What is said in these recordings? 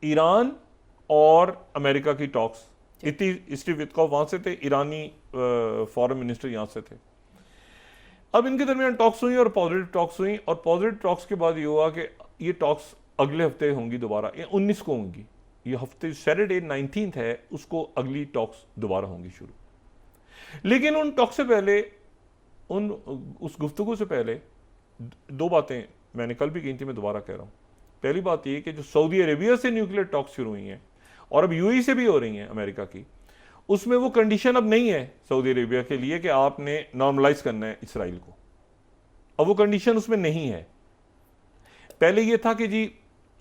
Iran और America की talks, Steve Witkoff वहां से थे, ईरानी फॉरेन मिनिस्टर यहां से थे। अब इनके दरमियान टॉक्स हुई और पॉजिटिव टॉक्स हुई, और पॉजिटिव टॉक्स के बाद ये हुआ कि ये टॉक्स अगले हफ्ते होंगी दोबारा, ये 19 को होंगी, ये हफ्ते सैटरडे 19 है, उसको अगली टॉक्स दोबारा होंगी शुरू। लेकिन उन टॉक्स से पहले, उस गुफ्तगू से पहले दो बातें मैंने कल भी कही थी, मैं दोबारा कह रहा हूं। पहली बात ये कि जो सऊदी अरेबिया से न्यूक्लियर टॉक्स शुरू हुई हैं और अब यूएई से भी हो रही हैं अमेरिका की, उसमें वो कंडीशन अब नहीं है सऊदी अरेबिया के लिए कि आपने नॉर्मलाइज करना है इसराइल को। अब वो कंडीशन उसमें नहीं है। पहले ये था कि जी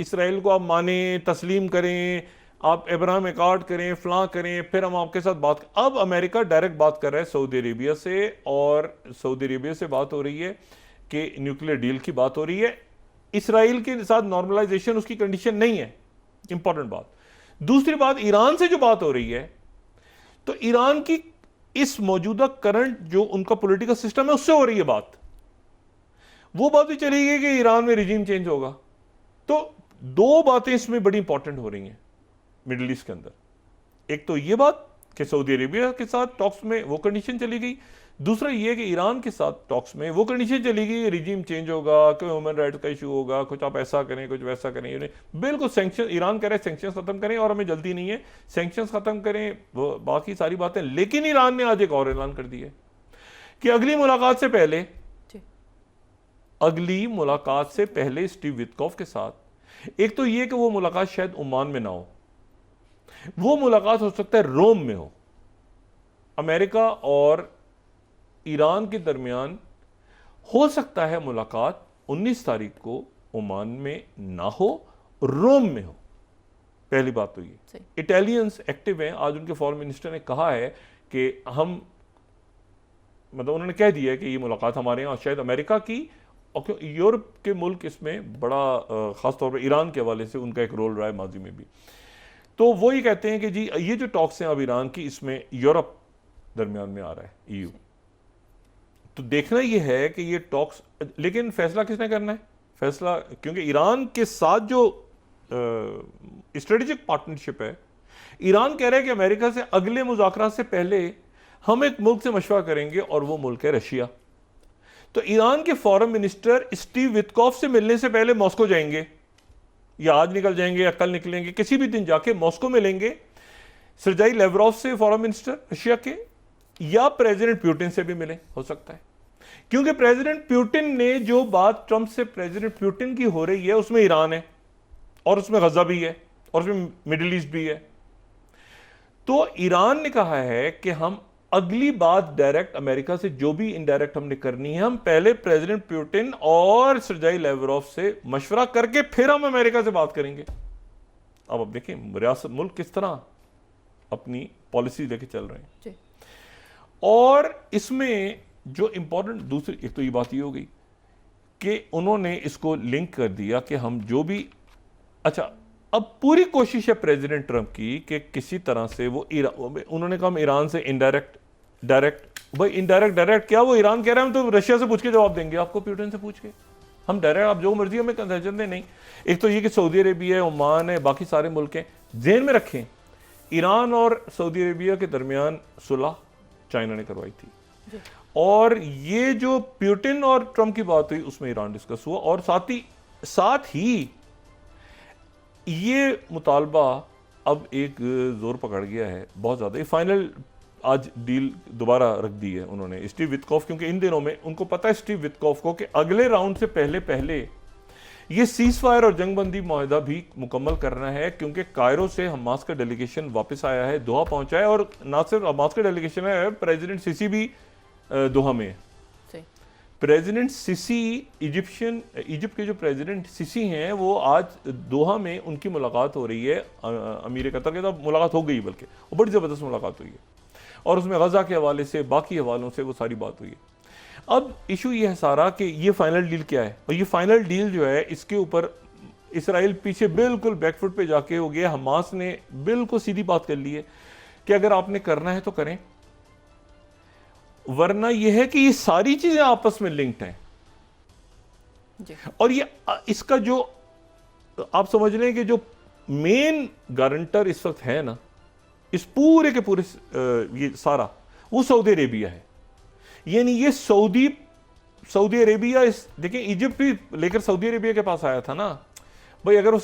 इसराइल को आप माने, तस्लीम करें, आप अब्राहम अकॉर्ड करें, फलां करें, फिर हम आपके साथ बात। अब अमेरिका डायरेक्ट बात कर रहा है सऊदी अरेबिया से, और सऊदी अरेबिया से बात हो रही है कि न्यूक्लियर डील की बात हो रही है। इसराइल के साथ नॉर्मलाइजेशन उसकी कंडीशन नहीं है, इंपॉर्टेंट बात। दूसरी बात, ईरान से जो बात हो रही है, तो ईरान की इस मौजूदा करंट जो उनका पॉलिटिकल सिस्टम है उससे हो रही है बात। वो बात भी चली गई कि ईरान में रिजीम चेंज होगा। तो दो बातें इसमें बड़ी इंपॉर्टेंट हो रही हैं मिडिल ईस्ट के अंदर। एक तो ये बात कि सऊदी अरेबिया के साथ टॉक्स में वो कंडीशन चली गई, दूसरा ये कि ईरान के साथ टॉक्स में वो कंडीशन चली गई, रिजीम चेंज होगा, कोई ह्यूमन राइट्स का इशू होगा, कुछ आप ऐसा करें, कुछ वैसा करें। बिल्कुल सैंक्शन, ईरान कह रहे हैं सैंक्शन खत्म करें और हमें जल्दी नहीं है, सैंक्शन खत्म करें, वो बाकी सारी बातें। लेकिन ईरान ने आज एक और ऐलान कर दिया कि अगली मुलाकात से पहले स्टीव विटकॉफ के साथ, एक तो यह कि वो मुलाकात शायद ओमान में ना हो, वो मुलाकात हो सकता है रोम में हो। अमेरिका और ईरान के दरमियान हो सकता है मुलाकात 19 तारीख को ओमान में ना हो, रोम में हो। पहली बात तो ये। इटालियंस एक्टिव हैं, आज उनके फॉरेन मिनिस्टर ने कहा है कि हम, मतलब उन्होंने कह दिया है कि ये मुलाकात हमारे यहाँ, शायद अमेरिका की और यूरोप के मुल्क इसमें बड़ा खासतौर पर ईरान के हवाले से उनका एक रोल रहा है माजी में भी। तो वो ये कहते हैं कि जी ये जो टॉक्स हैं अब ईरान की, इसमें यूरोप दरमियान में आ रहा है, ईयू। तो देखना ये है कि ये टॉक्स, लेकिन फैसला किसने करना है? फैसला, क्योंकि ईरान के साथ जो स्ट्रेटेजिक पार्टनरशिप है, ईरान कह रहा है कि अमेरिका से अगले मुज़ाकरात से पहले हम एक मुल्क से मशवरा करेंगे और वो मुल्क है रशिया। तो ईरान के फॉरेन मिनिस्टर स्टीव विटकॉफ से मिलने से पहले मॉस्को जाएंगे, या आज निकल जाएंगे या कल निकलेंगे, किसी भी दिन जाके मॉस्को मिलेंगे सर्जाई लेवरोव से, फॉरेन मिनिस्टर रशिया के, या प्रेसिडेंट पुतिन से भी मिले, हो सकता है। क्योंकि प्रेसिडेंट पुतिन ने जो बात ट्रंप से प्रेसिडेंट पुतिन की हो रही है उसमें ईरान है, और उसमें गजा भी है, और उसमें मिडिल ईस्ट भी है। तो ईरान ने कहा है कि हम अगली बात डायरेक्ट अमेरिका से जो भी इनडायरेक्ट हमने करनी है, हम पहले प्रेसिडेंट पुतिन और सर्जाई लेवरोव से मशवरा करके फिर हम अमेरिका से बात करेंगे। अब देखें रियासत मुल्क किस तरह अपनी पॉलिसी लेके चल रहे हैं। और इसमें जो इंपॉर्टेंट दूसरी, एक तो ये बात ये हो गई कि उन्होंने इसको लिंक कर दिया कि हम जो भी, अच्छा अब पूरी कोशिश है प्रेसिडेंट ट्रंप की कि किसी तरह से वो उन्होंने कहा ईरान से इनडायरेक्ट डायरेक्ट, भाई इनडायरेक्ट डायरेक्ट क्या, वो ईरान कह रहे हैं हम तो रशिया से पूछ के जवाब देंगे आपको, पुतिन से पूछ के, हम डायरेक्ट आप जो मर्जी हमें कंसेशन दें। नहीं, एक तो ये कि सऊदी अरेबिया है, ओमान है, बाकी सारे मुल्क हैं। ज़हन में रखें ईरान और सऊदी अरेबिया के दरमियान सुलह चाइना ने करवाई थी, और ये जो पुतिन और ट्रंप की बात हुई उसमें ईरान डिस्कस हुआ, और साथ ही ये मुतालबा अब एक जोर पकड़ गया है बहुत ज़्यादा। ये फाइनल आज डील दोबारा रख दी है उन्होंने स्टीव विटकॉफ, क्योंकि इन दिनों में उनको पता है स्टीव विटकॉफ को कि अगले राउंड से पहले ये सीज फायर और जंगबंदी मुआहदा भी मुकम्मल करना है, क्योंकि कायरो से हमास का डेलीगेशन वापस आया है, दोहा पहुंचा है, और ना सिर्फ हमास का डेलीगेशन है, प्रेसिडेंट सिसी भी दोहा में है। प्रेसिडेंट सिसी इजिप्ट के जो प्रेसिडेंट सिसी हैं, वो आज दोहा में उनकी मुलाकात हो रही है अमीर कतर के साथ। मुलाकात हो गई, बल्कि वो बड़ी ज़बरदस्त मुलाकात हुई है, और उसमें गजा के हवाले से, बाकी हवालों से वो सारी बात हुई है। अब इशू ये है सारा कि ये फाइनल डील क्या है, और ये फाइनल डील जो है इसके ऊपर इसराइल पीछे बिल्कुल बैकफुट पे जाके हो गया। हमास ने बिल्कुल सीधी बात कर ली है कि अगर आपने करना है तो करें, वरना यह है कि ये सारी चीजें आपस में लिंक्ड हैं जी। और ये इसका जो आप समझ लें कि जो मेन गारंटर इस वक्त है ना इस पूरे के पूरे ये सारा, वो सऊदी अरेबिया है। यानी ये सऊदी अरेबिया इस देखिए, इजिप्ट भी लेकर सऊदी अरेबिया के पास आया था ना भाई। अगर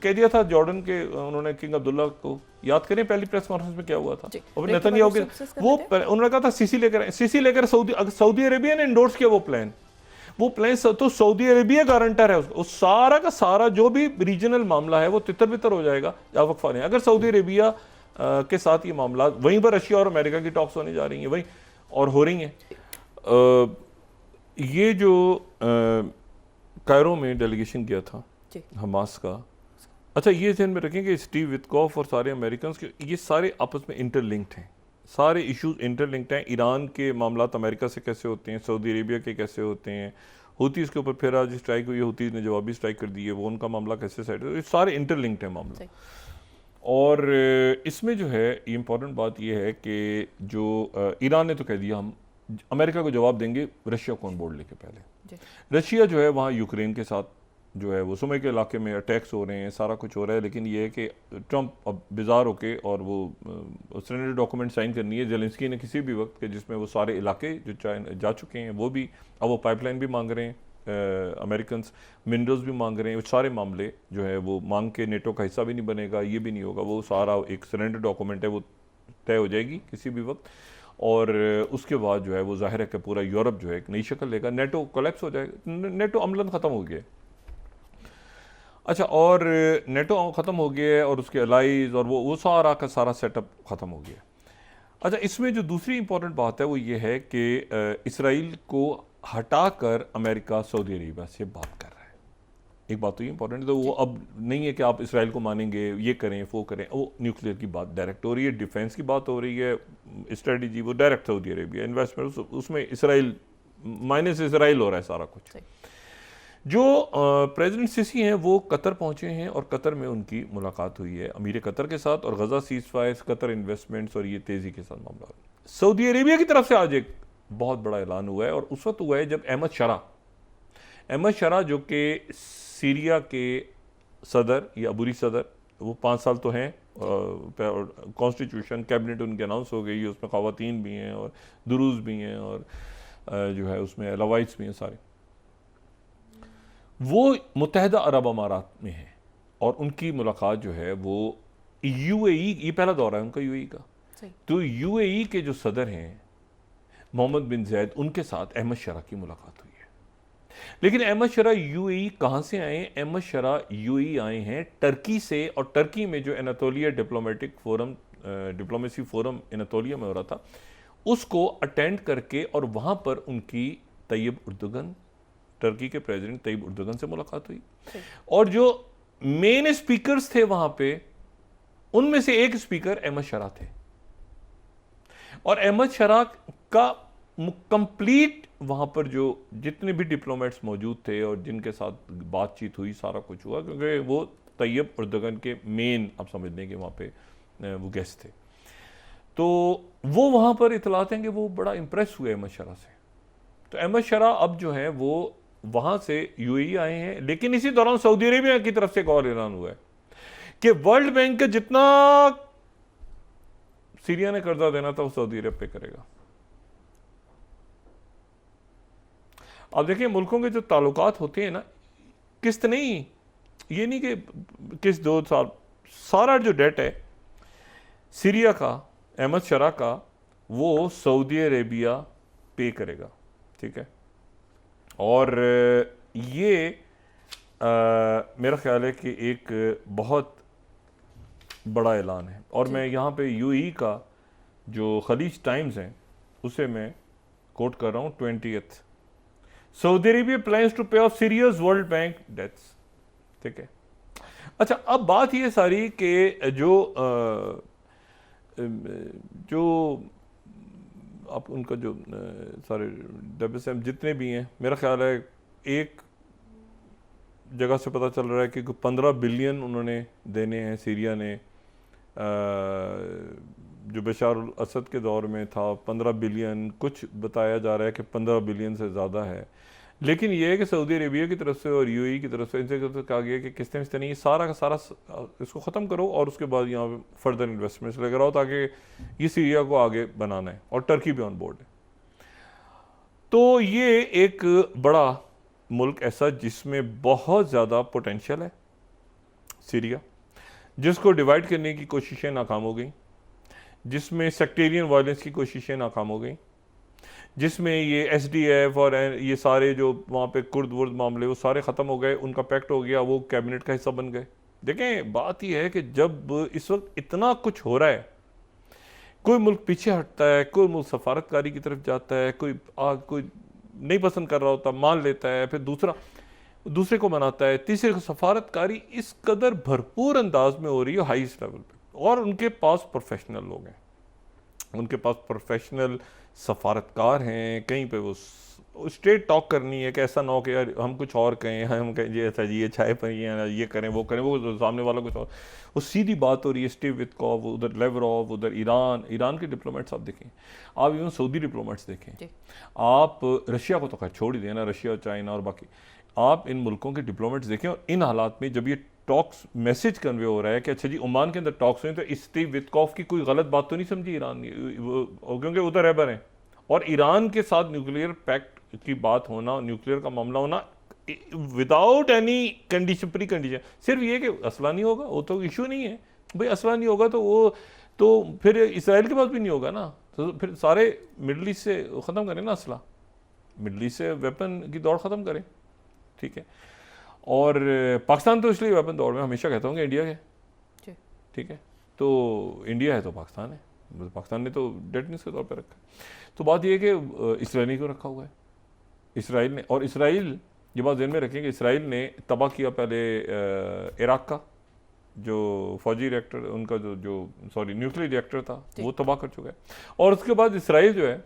कह दिया था जॉर्डन के उन्होंने किंग अब्दुल्ला को, याद करें पहली प्रेस कॉन्फ्रेंस में क्या हुआ था, और नेतन्याहू के वो उन्होंने कहा था सीसी लेकर सऊदी अरेबिया ने एंडोर्स किया वो प्लान तो सऊदी अरेबिया गारंटर है उसको। सारा का सारा जो भी रीजनल मामला है वो तितर बितर हो जाएगा वक्फा नहीं। अगर सऊदी अरेबिया के साथ ये मामला, वहीं पर रशिया और अमेरिका की टॉक्स होने जा रही हैं वहीं और हो रही हैं। ये जो कायरो में डेलीगेशन गया था हमास का, अच्छा ये ध्यान में रखें कि स्टीव विटकॉफ और सारे अमेरिकन के ये सारे आपस में इंटरलिंक्ड हैं, सारे इश्यूज इंटरलिंक्ड हैं। ईरान के मामलात अमेरिका से कैसे होते हैं, सऊदी अरेबिया के कैसे होते हैं, हुतीज़ के ऊपर फिर आज स्ट्राइक हुई, हुतीज़ ने जवाबी स्ट्राइक कर दी है, वो उनका मामला कैसे सेट है, ये सारे इंटरलिंक्ड हैं मामला। और इसमें जो है ये इंपॉर्टेंट बात ये है कि जो ईरान ने तो कह दिया हम अमेरिका को जवाब देंगे रशिया को ऑन बोर्ड लेके। पहले रशिया जो है वहाँ यूक्रेन के साथ जो है वो सुमे के इलाके में अटैक्स हो रहे हैं, सारा कुछ हो रहा है, लेकिन ये है कि ट्रंप अब बेजार होके और वो सरेंडर डॉक्यूमेंट साइन करनी है जेलेंस्की ने किसी भी वक्त के, जिसमें वो सारे इलाके जो जा चुके हैं वो भी, अब वो पाइपलाइन भी मांग रहे हैं अमेरिकन, मिनरल्स भी मांग रहे हैं, वो सारे मामले जो है वो मांग के नेटो का हिस्सा भी नहीं बनेगा, ये भी नहीं होगा, वो सारा एक सरेंडर डॉक्यूमेंट है वो तय हो जाएगी किसी भी वक्त। और उसके बाद जो है वो जाहिर है कि पूरा यूरोप जो है एक नई शक्ल लेगा, नेटो कोलैप्स हो जाएगा, नेटो अमलन ख़त्म हो गया। अच्छा, और नेटो ख़त्म हो गया है और उसके अलाइज और वो सारा का सारा सेटअप ख़त्म हो गया। अच्छा, इसमें जो दूसरी इंपॉर्टेंट बात है वो ये है कि इसराइल को हटाकर अमेरिका सऊदी अरेबिया से बात कर रहा है। एक बात तो ये इंपॉर्टेंट है, तो वो अब नहीं है कि आप इसराइल को मानेंगे, ये करें वो करें, वो न्यूक्लियर की बात डायरेक्ट हो रही है, डिफेंस की बात हो रही है, स्ट्रेटजी वो डायरेक्ट सऊदी अरेबिया, इन्वेस्टमेंट उसमें इसराइल माइनस इसराइल हो रहा है सारा कुछ। जो प्रेसिडेंट सिसी हैं वो कतर पहुंचे हैं और कतर में उनकी मुलाकात हुई है अमीर कतर के साथ, और गजा सीज फायर, कतर इन्वेस्टमेंट्स और ये तेज़ी के साथ मामला। सऊदी अरेबिया की तरफ से आज एक बहुत बड़ा ऐलान हुआ है, और उस वक्त हुआ है जब अहमद शरा जो कि सीरिया के सदर या अबूरी सदर, वो 5 साल तो हैं, कॉन्स्टिट्यूशन कैबिनेट उनकी अनाउंस हो गई है, उसमें ख़वातीन भी हैं और दुरूज भी हैं और जो है उसमें लवाइट्स भी हैं सारे, वो मुत्तहिदा अरब अमारात में है, और उनकी मुलाकात जो है वो यूएई, ये पहला दौरा है उनका यूएई का, तो यूएई के जो सदर हैं मोहम्मद बिन ज़ैद, उनके साथ अहमद शरा की मुलाकात हुई है। लेकिन अहमद शरा यूएई कहाँ से आए? अहमद शरा यूएई आए हैं टर्की से, और टर्की में जो एनातोलिया डिप्लोमेसी फोरम एनातोलिया में हो रहा था उसको अटेंड करके, और वहाँ पर उनकी तैयब उर्दुगन, टर्की के प्रेसिडेंट तैयब उर्दुगन से मुलाकात हुई, और जो मेन स्पीकर्स थे वहां पे उनमें से एक स्पीकर अहमद शरा थे, और अहमद शरा का कंप्लीट वहां पर जो जितने भी डिप्लोमेट्स मौजूद थे और जिनके साथ बातचीत हुई सारा कुछ हुआ, क्योंकि वो तैयब उर्दुगन के मेन, आप समझ लें कि वहां पे वो गेस्ट थे, तो वो वहां पर इतलात हैं कि वो बड़ा इंप्रेस हुए अहमद शरा से। तो अहमद शरा अब जो है वो वहां से यूएई आए हैं, लेकिन इसी दौरान सऊदी अरेबिया की तरफ से एक और ऐलान हुआ है कि वर्ल्ड बैंक का जितना सीरिया ने कर्जा देना था वो सऊदी अरब पे करेगा। अब देखिए मुल्कों के जो ताल्लुकात होते हैं ना, किस्त नहीं, ये नहीं कि किस्त 2 साल, सारा जो डेट है सीरिया का, अहमद शरा का, वो सऊदी अरेबिया पे करेगा, ठीक है। और ये मेरा ख्याल है कि एक बहुत बड़ा ऐलान है, और मैं यहाँ पे यूएई का जो खलीज टाइम्स हैं उसे मैं कोट कर रहा हूँ, 20th, Saudi Arabia plans to pay off serious world bank debts, ठीक है। अच्छा, अब बात ये सारी कि जो आप उनका जो सारे WSM जितने भी हैं, मेरा ख्याल है एक जगह से पता चल रहा है कि 15 बिलियन उन्होंने देने हैं सीरिया ने, जो बशार अल असद के दौर में था 15 बिलियन, कुछ बताया जा रहा है कि 15 बिलियन से ज़्यादा है, लेकिन ये है कि सऊदी अरेबिया की तरफ से और यूएई की तरफ से इनसे कहा गया कि किस तरह नहीं सारा का सारा इसको ख़त्म करो और उसके बाद यहाँ पे फर्दर इन्वेस्टमेंट्स लेकर आओ ताकि ये सीरिया को आगे बनाना है, और टर्की भी ऑन बोर्ड है। तो ये एक बड़ा मुल्क ऐसा जिसमें बहुत ज़्यादा पोटेंशियल है, सीरिया, जिसको डिवाइड करने की कोशिशें नाकाम हो गई, जिसमें सेक्टेरियन वायलेंस की कोशिशें नाकाम हो गई, जिसमें ये SDF और ये सारे जो वहाँ पे कुर्द वर्द मामले वो सारे ख़त्म हो गए, उनका पैक्ट हो गया, वो कैबिनेट का हिस्सा बन गए। देखें बात यह है कि जब इस वक्त इतना कुछ हो रहा है, कोई मुल्क पीछे हटता है, कोई मुल्क सफारतकारी की तरफ जाता है, कोई नहीं पसंद कर रहा होता मान लेता है, फिर दूसरे को मनाता है, तीसरे को सफारतकारी इस कदर भरपूर अंदाज में हो रही है हाईएस्ट लेवल पे, और उनके पास प्रोफेशनल लोग हैं, उनके पास प्रोफेशनल सफारतकार हैं। कहीं पे वो स्ट्रेट टॉक करनी है कि ऐसा ना हो कि यार हम कुछ और कहें, हम कहें जी ऐसा जी ये चाय पर ये करें, वो सामने वाला कुछ और, वो सीधी बात हो रही है। स्टीव विटकॉफ, उधर लेवरॉव, उधर ईरान के डिप्लोमेट्स आप देखें, आप इवन सऊदी डिप्लोमेट्स देखें, आप रशिया को तो खैर छोड़ ही देना, रशिया चाइना और बाकी, आप इन मुल्कों के डिप्लोमेट्स देखें। और इन हालात में जब ये टॉक्स मैसेज कन्वे हो रहा है कि अच्छा जी ओमान के अंदर टॉक्स हुए, तो स्टीव विटकॉफ की कोई गलत बात तो नहीं समझी ईरान, क्योंकि उधर रहबर हैं, और ईरान के साथ न्यूक्लियर पैक्ट की बात होना, न्यूक्लियर का मामला होना without any condition, pre condition, सिर्फ ये कि असला नहीं होगा, वो तो इशू नहीं है भाई, असला नहीं होगा तो वो तो फिर इसराइल के पास भी नहीं होगा ना, तो फिर सारे मिडल ईस्ट से ख़त्म करें ना असला, मिडल ईस्ट से वेपन की दौड़ ख़त्म करें, ठीक है। और पाकिस्तान तो इसलिए वेपन दौड़ में हमेशा कहता हूँ कि इंडिया है, ठीक है, तो इंडिया है तो पाकिस्तान है, पाकिस्तान ने तो डेटनेस के तौर पर रखा है। तो बात यह है कि इसराइल को रखा हुआ है, इसराइल ने, और इसराइल ये बात ध्यान में रखें कि इसराइल ने तबाह किया पहले इराक का जो फौजी रिएक्टर, उनका जो न्यूक्लियर रिएक्टर था वो तबाह कर चुका है, और उसके बाद इसराइल जो है